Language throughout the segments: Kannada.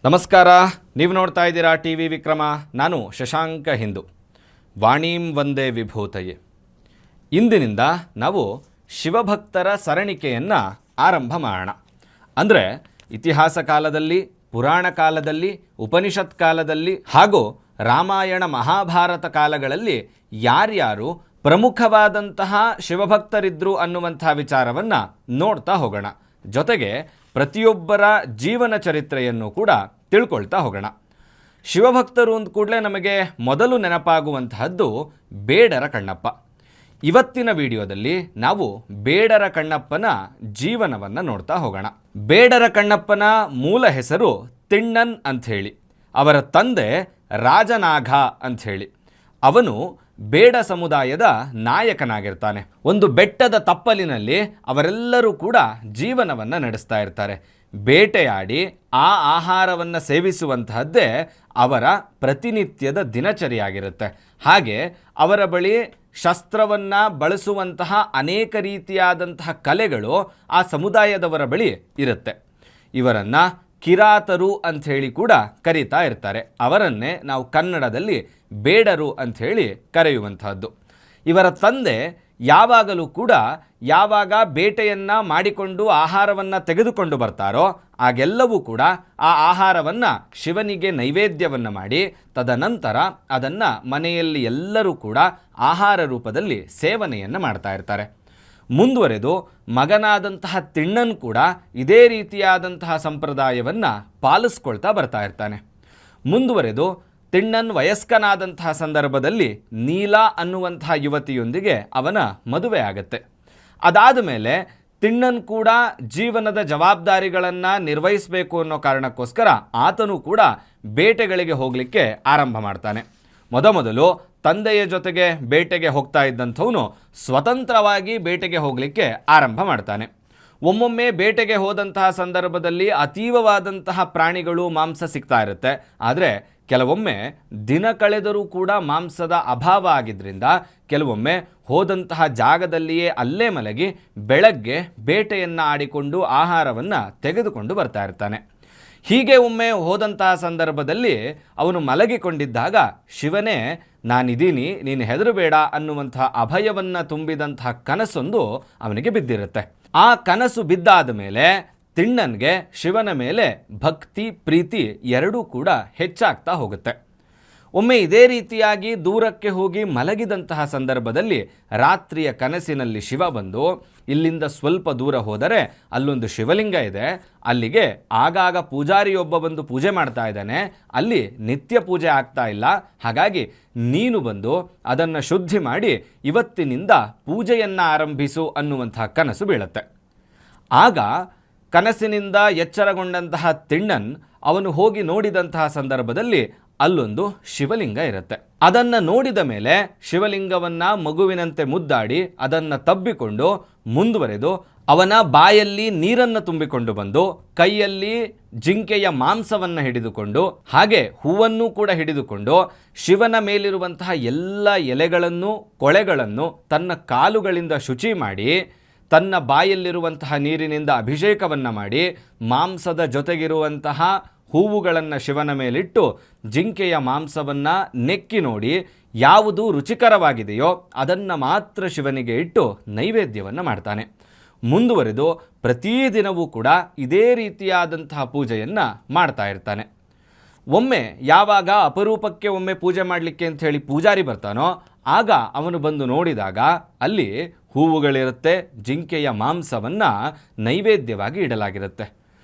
ನಮಸ್ಕಾರ. ನೀವು ನೋಡ್ತಾ ಇದ್ದೀರಾ ಟಿ ವಿ ವಿಕ್ರಮ. ನಾನು ಶಶಾಂಕ ಹಿಂದೂ. ವಾಣೀಂ ವಂದೇ ವಿಭೂತಯೇ. ಇಂದಿನಿಂದ ನಾವು ಶಿವಭಕ್ತರ ಸರಣಿಕೆಯನ್ನು ಆರಂಭ ಮಾಡೋಣ. ಅಂದರೆ ಇತಿಹಾಸ ಕಾಲದಲ್ಲಿ, ಪುರಾಣ ಕಾಲದಲ್ಲಿ, ಉಪನಿಷತ್ ಕಾಲದಲ್ಲಿ ಹಾಗೂ ರಾಮಾಯಣ ಮಹಾಭಾರತ ಕಾಲಗಳಲ್ಲಿ ಯಾರ್ಯಾರು ಪ್ರಮುಖವಾದಂತಹ ಶಿವಭಕ್ತರಿದ್ದರು ಅನ್ನುವಂಥ ವಿಚಾರವನ್ನು ನೋಡ್ತಾ ಹೋಗೋಣ. ಜೊತೆಗೆ ಪ್ರತಿಯೊಬ್ಬರ ಜೀವನ ಚರಿತ್ರೆಯನ್ನು ಕೂಡ ತಿಳ್ಕೊಳ್ತಾ ಹೋಗೋಣ. ಶಿವಭಕ್ತರು ಅಂದ ಕೂಡಲೇ ನಮಗೆ ಮೊದಲು ನೆನಪಾಗುವಂತಹದ್ದು ಬೇಡರ ಕಣ್ಣಪ್ಪ. ಇವತ್ತಿನ ವಿಡಿಯೋದಲ್ಲಿ ನಾವು ಬೇಡರ ಕಣ್ಣಪ್ಪನ ಜೀವನವನ್ನು ನೋಡ್ತಾ ಹೋಗೋಣ. ಬೇಡರ ಕಣ್ಣಪ್ಪನ ಮೂಲ ಹೆಸರು ತಿಣ್ಣನ್ ಅಂಥೇಳಿ. ಅವರ ತಂದೆ ರಾಜನಾಘ ಅಂಥೇಳಿ. ಅವನು ಬೇಡ ಸಮುದಾಯದ ನಾಯಕನಾಗಿರ್ತಾನೆ. ಒಂದು ಬೆಟ್ಟದ ತಪ್ಪಲಿನಲ್ಲಿ ಅವರೆಲ್ಲರೂ ಕೂಡ ಜೀವನವನ್ನು ನಡೆಸ್ತಾ ಇರ್ತಾರೆ. ಬೇಟೆಯಾಡಿ ಆ ಆಹಾರವನ್ನು ಸೇವಿಸುವಂತಹದ್ದೇ ಅವರ ಪ್ರತಿನಿತ್ಯದ ದಿನಚರಿಯಾಗಿರುತ್ತೆ. ಹಾಗೆ ಅವರ ಬಳಿ ಶಸ್ತ್ರವನ್ನು ಬಳಸುವಂತಹ ಅನೇಕ ರೀತಿಯಾದಂತಹ ಕಲೆಗಳು ಆ ಸಮುದಾಯದವರ ಬಳಿ ಇರುತ್ತೆ. ಇವರನ್ನು ಕಿರಾತರು ಅಂಥೇಳಿ ಕೂಡ ಕರೀತಾ ಇರ್ತಾರೆ. ಅವರನ್ನೇ ನಾವು ಕನ್ನಡದಲ್ಲಿ ಬೇಡರು ಅಂಥೇಳಿ ಕರೆಯುವಂತಹದ್ದು. ಇವರ ತಂದೆ ಯಾವಾಗಲೂ ಕೂಡ ಯಾವಾಗ ಬೇಟೆಯನ್ನು ಮಾಡಿಕೊಂಡು ಆಹಾರವನ್ನು ತೆಗೆದುಕೊಂಡು ಬರ್ತಾರೋ ಆಗೆಲ್ಲವೂ ಕೂಡ ಆ ಆಹಾರವನ್ನು ಶಿವನಿಗೆ ನೈವೇದ್ಯವನ್ನು ಮಾಡಿ ತದನಂತರ ಅದನ್ನು ಮನೆಯಲ್ಲಿ ಎಲ್ಲರೂ ಕೂಡ ಆಹಾರ ರೂಪದಲ್ಲಿ ಸೇವನೆಯನ್ನು ಮಾಡ್ತಾ ಇರ್ತಾರೆ. ಮುಂದುವರೆದು ಮಗನಾದಂತಹ ತಿಣ್ಣನ್ ಕೂಡ ಇದೇ ರೀತಿಯಾದಂತಹ ಸಂಪ್ರದಾಯವನ್ನು ಪಾಲಿಸ್ಕೊಳ್ತಾ ಬರ್ತಾ ಇರ್ತಾನೆ. ಮುಂದುವರೆದು ತಿಣ್ಣನ್ ವಯಸ್ಕನಾದಂತಹ ಸಂದರ್ಭದಲ್ಲಿ ನೀಲಾ ಅನ್ನುವಂತಹ ಯುವತಿಯೊಂದಿಗೆ ಅವನ ಮದುವೆ ಆಗುತ್ತೆ. ಅದಾದ ಮೇಲೆ ತಿಣ್ಣನ್ ಕೂಡ ಜೀವನದ ಜವಾಬ್ದಾರಿಗಳನ್ನು ನಿರ್ವಹಿಸಬೇಕು ಅನ್ನೋ ಕಾರಣಕ್ಕೋಸ್ಕರ ಆತನು ಕೂಡ ಬೇಟೆಗಳಿಗೆ ಹೋಗಲಿಕ್ಕೆ ಆರಂಭ ಮಾಡ್ತಾನೆ. ಮೊದಮೊದಲು ತಂದೆಯ ಜೊತೆಗೆ ಬೇಟೆಗೆ ಹೋಗ್ತಾ ಇದ್ದಂಥವನು ಸ್ವತಂತ್ರವಾಗಿ ಬೇಟೆಗೆ ಹೋಗಲಿಕ್ಕೆ ಆರಂಭ ಮಾಡ್ತಾನೆ. ಒಮ್ಮೊಮ್ಮೆ ಬೇಟೆಗೆ ಹೋದಂತಹ ಸಂದರ್ಭದಲ್ಲಿ ಅತೀವವಾದಂತಹ ಪ್ರಾಣಿಗಳು ಮಾಂಸ ಸಿಗ್ತಾ ಇರುತ್ತೆ. ಆದರೆ ಕೆಲವೊಮ್ಮೆ ದಿನ ಕಳೆದರೂ ಕೂಡ ಮಾಂಸದ ಅಭಾವ ಆಗಿದ್ದರಿಂದ ಕೆಲವೊಮ್ಮೆ ಹೋದಂತಹ ಜಾಗದಲ್ಲಿಯೇ ಅಲ್ಲೇ ಮಲಗಿ ಬೆಳಗ್ಗೆ ಬೇಟೆಯನ್ನು ಆಡಿಕೊಂಡು ಆಹಾರವನ್ನು ತೆಗೆದುಕೊಂಡು ಬರ್ತಾ ಇರ್ತಾನೆ. ಹೀಗೆ ಒಮ್ಮೆ ಹೋದಂತಹ ಸಂದರ್ಭದಲ್ಲಿ ಅವನು ಮಲಗಿಕೊಂಡಿದ್ದಾಗ ಶಿವನೇ ನಾನಿದ್ದೀನಿ, ನೀನು ಹೆದರಬೇಡ ಅನ್ನುವಂತಹ ಅಭಯವನ್ನು ತುಂಬಿದಂತಹ ಕನಸೊಂದು ಅವನಿಗೆ ಬಿದ್ದಿರುತ್ತೆ. ಆ ಕನಸು ಬಿದ್ದಾದ ಮೇಲೆ ತಿಣ್ಣನ್ಗೆ ಶಿವನ ಮೇಲೆ ಭಕ್ತಿ ಪ್ರೀತಿ ಎರಡೂ ಕೂಡ ಹೆಚ್ಚಾಗ್ತಾ ಹೋಗುತ್ತೆ. ಒಮ್ಮೆ ಇದೇ ರೀತಿಯಾಗಿ ದೂರಕ್ಕೆ ಹೋಗಿ ಮಲಗಿದಂತಹ ಸಂದರ್ಭದಲ್ಲಿ ರಾತ್ರಿಯ ಕನಸಿನಲ್ಲಿ ಶಿವ ಬಂದು ಇಲ್ಲಿಂದ ಸ್ವಲ್ಪ ದೂರ ಹೋದರೆ ಅಲ್ಲೊಂದು ಶಿವಲಿಂಗ ಇದೆ, ಅಲ್ಲಿಗೆ ಆಗಾಗ ಪೂಜಾರಿಯೊಬ್ಬ ಬಂದು ಪೂಜೆ ಮಾಡ್ತಾ ಇದ್ದಾನೆ, ಅಲ್ಲಿ ನಿತ್ಯ ಪೂಜೆ ಆಗ್ತಾ ಇಲ್ಲ, ಹಾಗಾಗಿ ನೀನು ಬಂದು ಅದನ್ನು ಶುದ್ಧಿ ಮಾಡಿ ಇವತ್ತಿನಿಂದ ಪೂಜೆಯನ್ನು ಆರಂಭಿಸು ಅನ್ನುವಂತಹ ಕನಸು ಬೀಳುತ್ತೆ. ಆಗ ಕನಸಿನಿಂದ ಎಚ್ಚರಗೊಂಡಂತಹ ತಿಣ್ಣನ್ ಅವನು ಹೋಗಿ ನೋಡಿದಂತಹ ಸಂದರ್ಭದಲ್ಲಿ ಅಲ್ಲೊಂದು ಶಿವಲಿಂಗ ಇರುತ್ತೆ. ಅದನ್ನು ನೋಡಿದ ಮೇಲೆ ಶಿವಲಿಂಗವನ್ನು ಮಗುವಿನಂತೆ ಮುದ್ದಾಡಿ ಅದನ್ನು ತಬ್ಬಿಕೊಂಡು ಮುಂದುವರೆದು ಅವನ ಬಾಯಲ್ಲಿ ನೀರನ್ನು ತುಂಬಿಕೊಂಡು ಬಂದು ಕೈಯಲ್ಲಿ ಜಿಂಕೆಯ ಮಾಂಸವನ್ನು ಹಿಡಿದುಕೊಂಡು ಹಾಗೆ ಹೂವನ್ನು ಕೂಡ ಹಿಡಿದುಕೊಂಡು ಶಿವನ ಮೇಲಿರುವಂತಹ ಎಲ್ಲ ಎಲೆಗಳನ್ನು ಕೊಳೆಗಳನ್ನು ತನ್ನ ಕಾಲುಗಳಿಂದ ಶುಚಿ ಮಾಡಿ ತನ್ನ ಬಾಯಲ್ಲಿರುವಂತಹ ನೀರಿನಿಂದ ಅಭಿಷೇಕವನ್ನು ಮಾಡಿ ಮಾಂಸದ ಜೊತೆಗಿರುವಂತಹ ಹೂವುಗಳನ್ನು ಶಿವನ ಮೇಲಿಟ್ಟು ಜಿಂಕೆಯ ಮಾಂಸವನ್ನು ನೆಕ್ಕಿ ನೋಡಿ ಯಾವುದು ರುಚಿಕರವಾಗಿದೆಯೋ ಅದನ್ನು ಮಾತ್ರ ಶಿವನಿಗೆ ಇಟ್ಟು ನೈವೇದ್ಯವನ್ನು ಮಾಡ್ತಾನೆ. ಮುಂದುವರೆದು ಪ್ರತಿದಿನವೂ ಕೂಡ ಇದೇ ರೀತಿಯಾದಂತಹ ಪೂಜೆಯನ್ನು ಮಾಡ್ತಾ ಇರ್ತಾನೆ. ಒಮ್ಮೆ ಯಾವಾಗ ಅಪರೂಪಕ್ಕೆ ಒಮ್ಮೆ ಪೂಜೆ ಮಾಡಲಿಕ್ಕೆ ಅಂಥೇಳಿ ಪೂಜಾರಿ ಬರ್ತಾನೋ ಆಗ ಅವನು ಬಂದು ನೋಡಿದಾಗ ಅಲ್ಲಿ ಹೂವುಗಳಿರುತ್ತೆ, ಜಿಂಕೆಯ ಮಾಂಸವನ್ನು ನೈವೇದ್ಯವಾಗಿ ಇಡಲಾಗಿರುತ್ತೆ.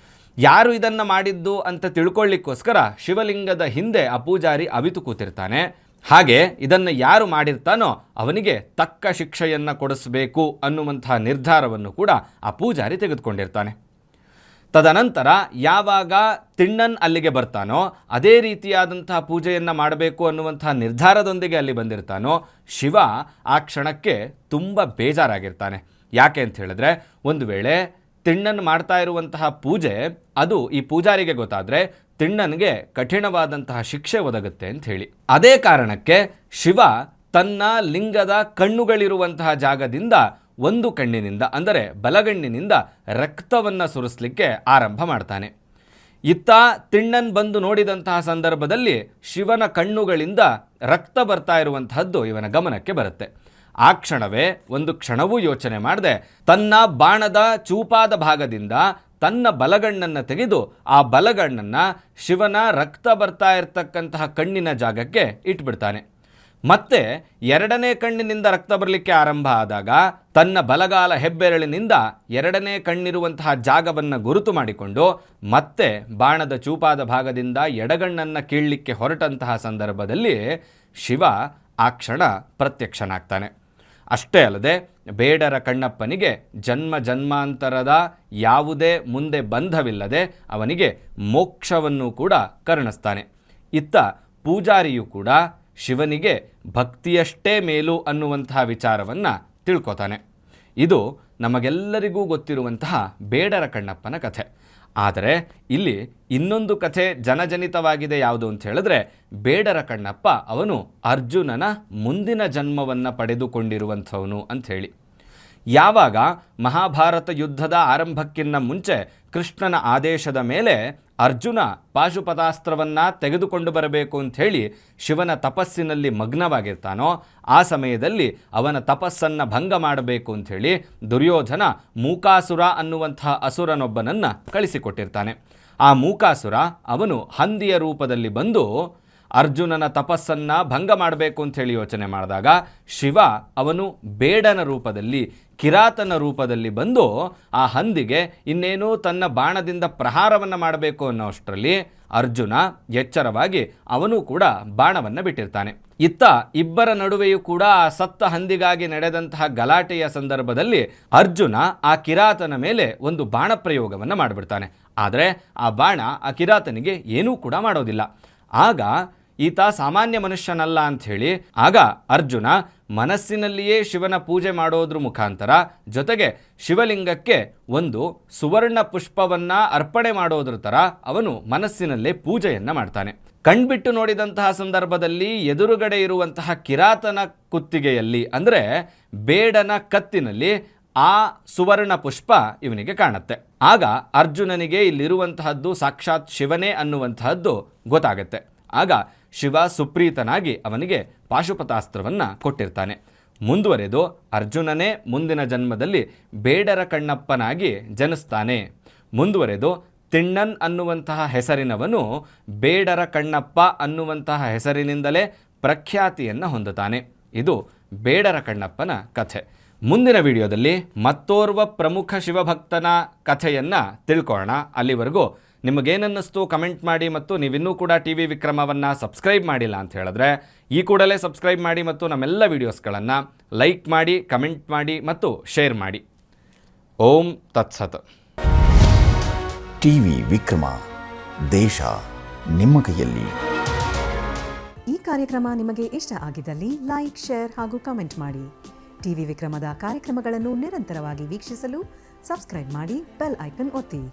ಯಾರು ಇದನ್ನು ಮಾಡಿದ್ದು ಅಂತ ತಿಳ್ಕೊಳ್ಳಿಕ್ಕೋಸ್ಕರ ಶಿವಲಿಂಗದ ಹಿಂದೆ ಆ ಪೂಜಾರಿ ಅವಿತು ಕೂತಿರ್ತಾನೆ. ಹಾಗೆ ಇದನ್ನು ಯಾರು ಮಾಡಿರ್ತಾನೋ ಅವನಿಗೆ ತಕ್ಕ ಶಿಕ್ಷೆಯನ್ನು ಕೊಡಿಸಬೇಕು ಅನ್ನುವಂತಹ ನಿರ್ಧಾರವನ್ನು ಕೂಡ ಆ ಪೂಜಾರಿ ತೆಗೆದುಕೊಂಡಿರ್ತಾನೆ. ತದನಂತರ ಯಾವಾಗ ತಿಣ್ಣನ್ ಅಲ್ಲಿಗೆ ಬರ್ತಾನೋ ಅದೇ ರೀತಿಯಾದಂತಹ ಪೂಜೆಯನ್ನು ಮಾಡಬೇಕು ಅನ್ನುವಂತಹ ನಿರ್ಧಾರದೊಂದಿಗೆ ಅಲ್ಲಿ ಬಂದಿರ್ತಾನೋ ಶಿವ ಆ ಕ್ಷಣಕ್ಕೆ ತುಂಬ ಬೇಜಾರಾಗಿರ್ತಾನೆ. ಯಾಕೆ ಅಂತ ಹೇಳಿದ್ರೆ ಒಂದು ವೇಳೆ ತಿಣ್ಣನ್ ಮಾಡ್ತಾ ಇರುವಂತಹ ಪೂಜೆ ಅದು ಈ ಪೂಜಾರಿಗೆ ಗೊತ್ತಾದರೆ ತಿಣ್ಣನ್ಗೆ ಕಠಿಣವಾದಂತಹ ಶಿಕ್ಷೆ ಒದಗುತ್ತೆ ಅಂತ ಹೇಳಿ. ಅದೇ ಕಾರಣಕ್ಕೆ ಶಿವ ತನ್ನ ಲಿಂಗದ ಕಣ್ಣುಗಳಿರುವಂತಹ ಜಾಗದಿಂದ ಒಂದು ಕಣ್ಣಿನಿಂದ ಅಂದರೆ ಬಲಗಣ್ಣಿನಿಂದ ರಕ್ತವನ್ನು ಸುರಿಸಲಿಕ್ಕೆ ಆರಂಭ ಮಾಡ್ತಾನೆ. ಇತ್ತ ತಿಣ್ಣನ್ ಬಂದು ನೋಡಿದಂತಹ ಸಂದರ್ಭದಲ್ಲಿ ಶಿವನ ಕಣ್ಣುಗಳಿಂದ ರಕ್ತ ಬರ್ತಾ ಇರುವಂತಹದ್ದು ಇವನ ಗಮನಕ್ಕೆ ಬರುತ್ತೆ. ಆ ಕ್ಷಣವೇ ಒಂದು ಕ್ಷಣವೂ ಯೋಚನೆ ಮಾಡದೆ ತನ್ನ ಬಾಣದ ಚೂಪಾದ ಭಾಗದಿಂದ ತನ್ನ ಬಲಗಣ್ಣನ್ನು ತೆಗೆದು ಆ ಬಲಗಣ್ಣನ್ನು ಶಿವನ ರಕ್ತ ಬರ್ತಾ ಇರತಕ್ಕಂತಹ ಕಣ್ಣಿನ ಜಾಗಕ್ಕೆ ಇಟ್ಬಿಡ್ತಾನೆ. ಮತ್ತೆ ಎರಡನೇ ಕಣ್ಣಿನಿಂದ ರಕ್ತ ಬರಲಿಕ್ಕೆ ಆರಂಭ ಆದಾಗ ತನ್ನ ಬಲಗಾಲ ಹೆಬ್ಬೆರಳಿನಿಂದ ಎರಡನೇ ಕಣ್ಣಿರುವಂತಹ ಜಾಗವನ್ನು ಗುರುತು ಮಾಡಿಕೊಂಡು ಮತ್ತೆ ಬಾಣದ ಚೂಪಾದ ಭಾಗದಿಂದ ಎಡಗಣ್ಣನ್ನು ಕೀಳಲಿಕ್ಕೆ ಹೊರಟಂತಹ ಸಂದರ್ಭದಲ್ಲಿ ಶಿವ ಆ ಕ್ಷಣ ಪ್ರತ್ಯಕ್ಷನಾಗ್ತಾನೆ. ಅಷ್ಟೇ ಅಲ್ಲದೆ ಬೇಡರ ಕಣ್ಣಪ್ಪನಿಗೆ ಜನ್ಮ ಜನ್ಮಾಂತರದ ಯಾವುದೇ ಮುಂದೆ ಬಂಧವಿಲ್ಲದೆ ಅವನಿಗೆ ಮೋಕ್ಷವನ್ನು ಕೂಡ ಕರುಣಿಸ್ತಾನೆ. ಇತ್ತ ಪೂಜಾರಿಯು ಕೂಡ ಶಿವನಿಗೆ ಭಕ್ತಿಯಷ್ಟೇ ಮೇಲು ಅನ್ನುವಂತಹ ವಿಚಾರವನ್ನು ತಿಳ್ಕೊತಾನೆ. ಇದು ನಮಗೆಲ್ಲರಿಗೂ ಗೊತ್ತಿರುವಂತಹ ಬೇಡರ ಕಣ್ಣಪ್ಪನ ಕಥೆ. ಆದರೆ ಇಲ್ಲಿ ಇನ್ನೊಂದು ಕಥೆ ಜನಜನಿತವಾಗಿದೆ. ಯಾವುದು ಅಂತ ಹೇಳಿದ್ರೆ, ಬೇಡರ ಕಣ್ಣಪ್ಪ ಅವನು ಅರ್ಜುನನ ಮುಂದಿನ ಜನ್ಮವನ್ನು ಪಡೆದುಕೊಂಡಿರುವಂಥವನು ಅಂಥೇಳಿ. ಯಾವಾಗ ಮಹಾಭಾರತ ಯುದ್ಧದ ಆರಂಭಕ್ಕಿಂತ ಮುಂಚೆ ಕೃಷ್ಣನ ಆದೇಶದ ಮೇಲೆ ಅರ್ಜುನ ಪಾಶುಪತಾಸ್ತ್ರವನ್ನು ತೆಗೆದುಕೊಂಡು ಬರಬೇಕು ಅಂಥೇಳಿ ಶಿವನ ತಪಸ್ಸಿನಲ್ಲಿ ಮಗ್ನವಾಗಿರ್ತಾನೋ, ಆ ಸಮಯದಲ್ಲಿ ಅವನ ತಪಸ್ಸನ್ನು ಭಂಗ ಮಾಡಬೇಕು ಅಂಥೇಳಿ ದುರ್ಯೋಧನ ಮೂಕಾಸುರ ಅನ್ನುವಂತಹ ಅಸುರನೊಬ್ಬನನ್ನು ಕಳಿಸಿಕೊಟ್ಟಿರ್ತಾನೆ. ಆ ಮೂಕಾಸುರ ಅವನು ಹಂದಿಯ ರೂಪದಲ್ಲಿ ಬಂದು ಅರ್ಜುನನ ತಪಸ್ಸನ್ನು ಭಂಗ ಮಾಡಬೇಕು ಅಂಥೇಳಿ ಯೋಚನೆ ಮಾಡಿದಾಗ ಶಿವ ಅವನು ಬೇಡನ ರೂಪದಲ್ಲಿ, ಕಿರಾತನ ರೂಪದಲ್ಲಿ ಬಂದು ಆ ಹಂದಿಗೆ ಇನ್ನೇನು ತನ್ನ ಬಾಣದಿಂದ ಪ್ರಹಾರವನ್ನು ಮಾಡಬೇಕು ಅನ್ನೋ ಅಷ್ಟರಲ್ಲಿ ಅರ್ಜುನ ಎಚ್ಚರವಾಗಿ ಅವನು ಕೂಡ ಬಾಣವನ್ನು ಬಿಟ್ಟಿರ್ತಾನೆ. ಇತ್ತ ಇಬ್ಬರ ನಡುವೆಯೂ ಕೂಡ ಆ ಸತ್ತ ಹಂದಿಗಾಗಿ ನಡೆದಂತಹ ಗಲಾಟೆಯ ಸಂದರ್ಭದಲ್ಲಿ ಅರ್ಜುನ ಆ ಕಿರಾತನ ಮೇಲೆ ಒಂದು ಬಾಣ ಪ್ರಯೋಗವನ್ನು ಮಾಡಿಬಿಡ್ತಾನೆ. ಆದರೆ ಆ ಬಾಣ ಆ ಕಿರಾತನಿಗೆ ಏನೂ ಕೂಡ ಮಾಡೋದಿಲ್ಲ. ಆಗ ಈತ ಸಾಮಾನ್ಯ ಮನುಷ್ಯನಲ್ಲ ಅಂಥೇಳಿ ಆಗ ಅರ್ಜುನ ಮನಸ್ಸಿನಲ್ಲಿಯೇ ಶಿವನ ಪೂಜೆ ಮಾಡೋದ್ರ ಮುಖಾಂತರ ಜೊತೆಗೆ ಶಿವಲಿಂಗಕ್ಕೆ ಒಂದು ಸುವರ್ಣ ಪುಷ್ಪವನ್ನು ಅರ್ಪಣೆ ಮಾಡೋದ್ರ ಥರ ಅವನು ಮನಸ್ಸಿನಲ್ಲೇ ಪೂಜೆಯನ್ನು ಮಾಡ್ತಾನೆ. ಕಣ್ಬಿಟ್ಟು ನೋಡಿದಂತಹ ಸಂದರ್ಭದಲ್ಲಿ ಎದುರುಗಡೆ ಇರುವಂತಹ ಕಿರಾತನ ಕುತ್ತಿಗೆಯಲ್ಲಿ ಅಂದರೆ ಬೇಡನ ಕತ್ತಿನಲ್ಲಿ ಆ ಸುವರ್ಣ ಪುಷ್ಪ ಇವನಿಗೆ ಕಾಣುತ್ತೆ. ಆಗ ಅರ್ಜುನನಿಗೆ ಇಲ್ಲಿರುವಂತಹದ್ದು ಸಾಕ್ಷಾತ್ ಶಿವನೇ ಅನ್ನುವಂತಹದ್ದು ಗೊತ್ತಾಗುತ್ತೆ. ಆಗ ಶಿವ ಸುಪ್ರೀತನಾಗಿ ಅವನಿಗೆ ಪಾಶುಪತಾಸ್ತ್ರವನ್ನು ಕೊಟ್ಟಿರ್ತಾನೆ. ಮುಂದುವರೆದು ಅರ್ಜುನನೇ ಮುಂದಿನ ಜನ್ಮದಲ್ಲಿ ಬೇಡರ ಕಣ್ಣಪ್ಪನಾಗಿ ಜನಿಸ್ತಾನೆ. ಮುಂದುವರೆದು ತಿಣ್ಣನ್ ಅನ್ನುವಂತಹ ಹೆಸರಿನವನು ಬೇಡರ ಕಣ್ಣಪ್ಪ ಅನ್ನುವಂತಹ ಹೆಸರಿನಿಂದಲೇ ಪ್ರಖ್ಯಾತಿಯನ್ನು ಹೊಂದುತ್ತಾನೆ. ಇದು ಬೇಡರ ಕಣ್ಣಪ್ಪನ ಕಥೆ. ಮುಂದಿನ ವಿಡಿಯೋದಲ್ಲಿ ಮತ್ತೋರ್ವ ಪ್ರಮುಖ ಶಿವಭಕ್ತನ ಕಥೆಯನ್ನು ತಿಳ್ಕೊಳ್ಳೋಣ. ಅಲ್ಲಿವರೆಗೂ ನಿಮಗೇನನ್ನಿಸ್ತು ಕಮೆಂಟ್ ಮಾಡಿ, ಮತ್ತು ನೀವಿನ್ನೂ ಕೂಡ ಟಿ ವಿ ವಿಕ್ರಮವನ್ನು ಸಬ್ಸ್ಕ್ರೈಬ್ ಮಾಡಿಲ್ಲ ಅಂತ ಹೇಳಿದ್ರೆ ಈ ಕೂಡಲೇ ಸಬ್ಸ್ಕ್ರೈಬ್ ಮಾಡಿ ಮತ್ತು ನಮ್ಮೆಲ್ಲ ವೀಡಿಯೋಸ್ಗಳನ್ನು ಲೈಕ್ ಮಾಡಿ, ಕಮೆಂಟ್ ಮಾಡಿ ಮತ್ತು ಶೇರ್ ಮಾಡಿ. ಓಂ ತತ್ಸತ್. ಟಿ ವಿ ವಿಕ್ರಮ, ದೇಶ ನಿಮ್ಮ ಕೈಯಲ್ಲಿ. ಈ ಕಾರ್ಯಕ್ರಮ ನಿಮಗೆ ಇಷ್ಟ ಆಗಿದ್ದಲ್ಲಿ ಲೈಕ್, ಶೇರ್ ಹಾಗೂ ಕಮೆಂಟ್ ಮಾಡಿ. ಟಿವಿ ವಿಕ್ರಮದ ಕಾರ್ಯಕ್ರಮಗಳನ್ನು ನಿರಂತರವಾಗಿ ವೀಕ್ಷಿಸಲು ಸಬ್ಸ್ಕ್ರೈಬ್ ಮಾಡಿ, ಬೆಲ್ ಐಕನ್ ಒತ್ತಿ.